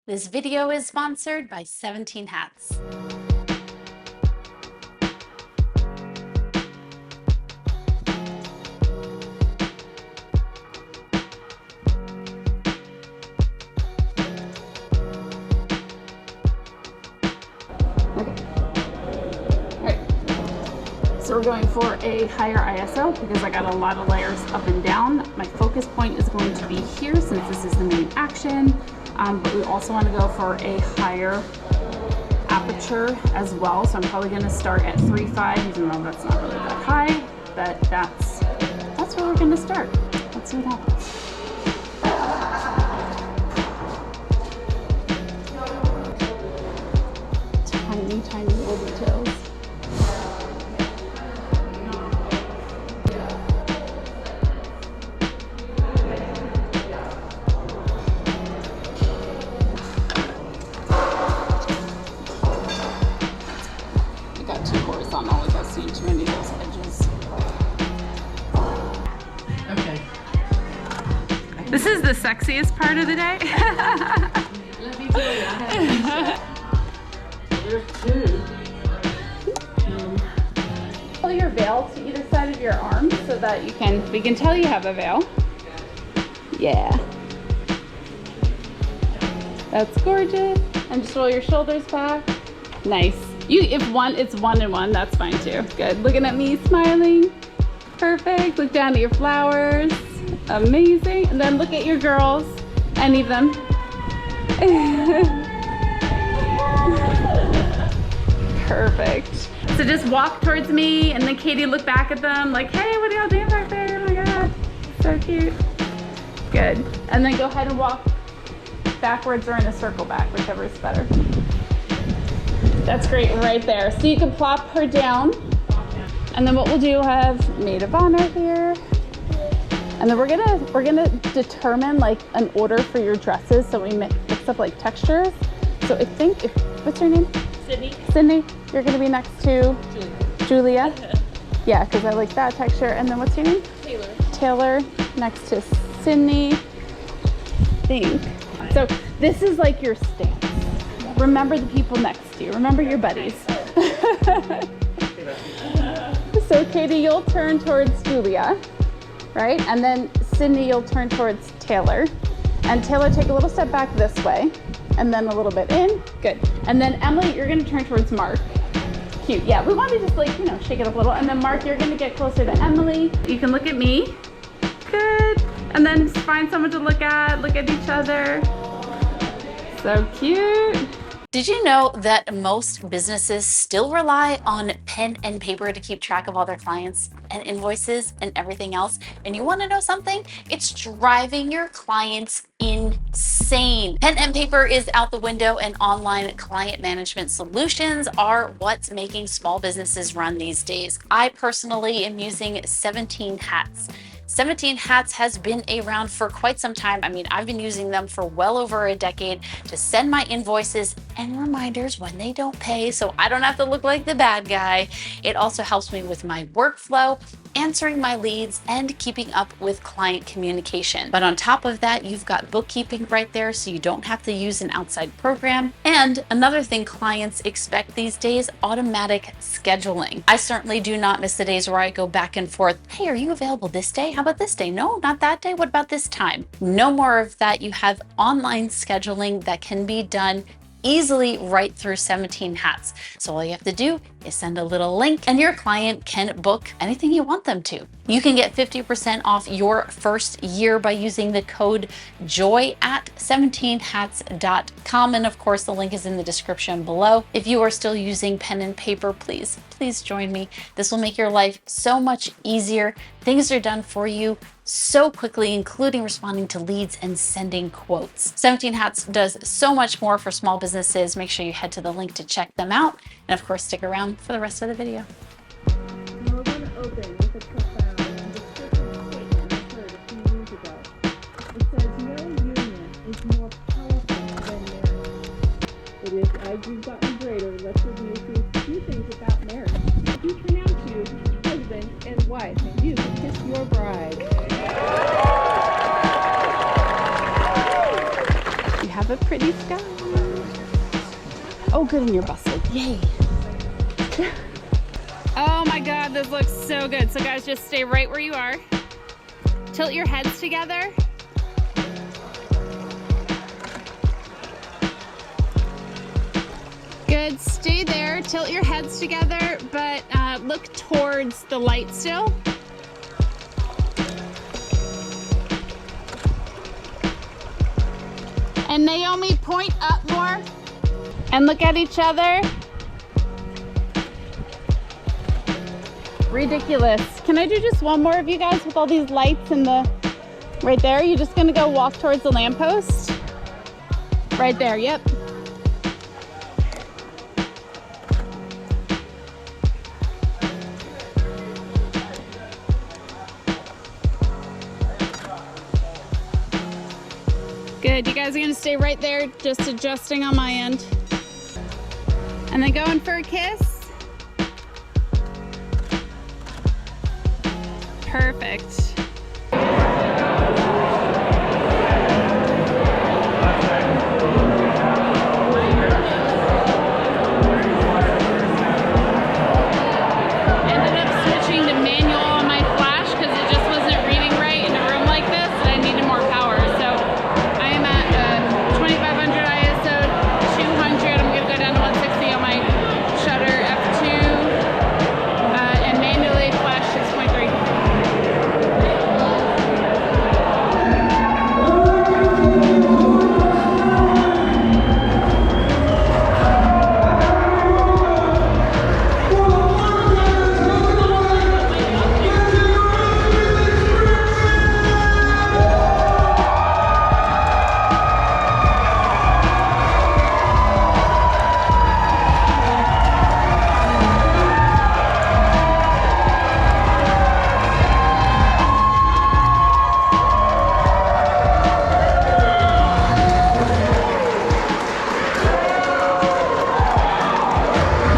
This video is sponsored by 17 Hats. So we're going for a higher ISO because I got a lot of layers up and down. My focus point is going to be here since this is the main action, but we also want to go for a higher aperture as well. So I'm probably going to start at 3.5, even though that's not really that high, but that's where we're going to start. Let's see what happens. Tiny little details. This is the sexiest part of the day. Let me tell you, I have there's two. Pull your veil to either side of your arm so that we can tell you have a veil. Yeah. That's gorgeous. And just roll your shoulders back. Nice. It's one and one, that's fine too. Good. Looking at me, smiling. Perfect. Look down at your flowers. Amazing. And then look at your girls. Any of them. Perfect. So just walk towards me and then Katie look back at them like, hey, what are y'all doing back there? Oh my God. So cute. Good. And then go ahead and walk backwards or in a circle back, whichever is better. That's great right there. So you can plop her down. And then what we'll do, have maid of honor here. And then we're gonna determine like an order for your dresses, so we mix up like textures. So I think what's your name? Sydney. Sydney, you're gonna be next to Julia. Yeah, because I like that texture. And then what's your name? Taylor. Taylor, next to Sydney. Think. So this is like your stance. Remember the people next to you. Remember your buddies. So Katie, you'll turn towards Julia. Right? And then Sydney, you'll turn towards Taylor. And Taylor, take a little step back this way. And then a little bit in. Good. And then Emily, you're going to turn towards Mark. Cute. Yeah, we want to just like, shake it up a little. And then Mark, you're going to get closer to Emily. You can look at me. Good. And then just find someone to look at each other. So cute. Did you know that most businesses still rely on pen and paper to keep track of all their clients and invoices and everything else? And you want to know something? It's driving your clients insane. Pen and paper is out the window, and online client management solutions are what's making small businesses run these days. I personally am using 17 Hats. 17 Hats has been around for quite some time. I mean, I've been using them for well over a decade to send my invoices and reminders when they don't pay, so I don't have to look like the bad guy. It also helps me with my workflow, answering my leads, and keeping up with client communication. But on top of that, you've got bookkeeping right there, so you don't have to use an outside program. And another thing clients expect these days, automatic scheduling. I certainly do not miss the days where I go back and forth. Hey, are you available this day? How about this day? No, not that day. What about this time? No more of that. You have online scheduling that can be done easily right through 17 Hats. So all you have to do is send a little link and your client can book anything you want them to. You can get 50% off your first year by using the code JOY at 17hats.com. And of course, the link is in the description below. If you are still using pen and paper, please join me. This will make your life so much easier. Things are done for you so quickly, including responding to leads and sending quotes. 17 Hats does so much more for small businesses. Make sure you head to the link to check them out. And of course, stick around for the rest of the video. We're going to open with a profound and descriptive statement I heard a few years ago. It says, no union is more powerful than marriage. It is, as you've gotten greater, let's review a few things about marriage. You pronounce you husband and wife, and you kiss your bride. You have a pretty sky. Oh, good, and you're bustled. Yay. Oh my God, this looks so good. So guys, just stay right where you are. Tilt your heads together. Good, stay there. Tilt your heads together, but look towards the light still. And Naomi, point up more and look at each other. Ridiculous. Can I do just one more of you guys with all these lights and the, right there? You're just gonna go walk towards the lamppost. Right there, yep. Good, you guys are gonna stay right there, just adjusting on my end. And then going for a kiss. Perfect.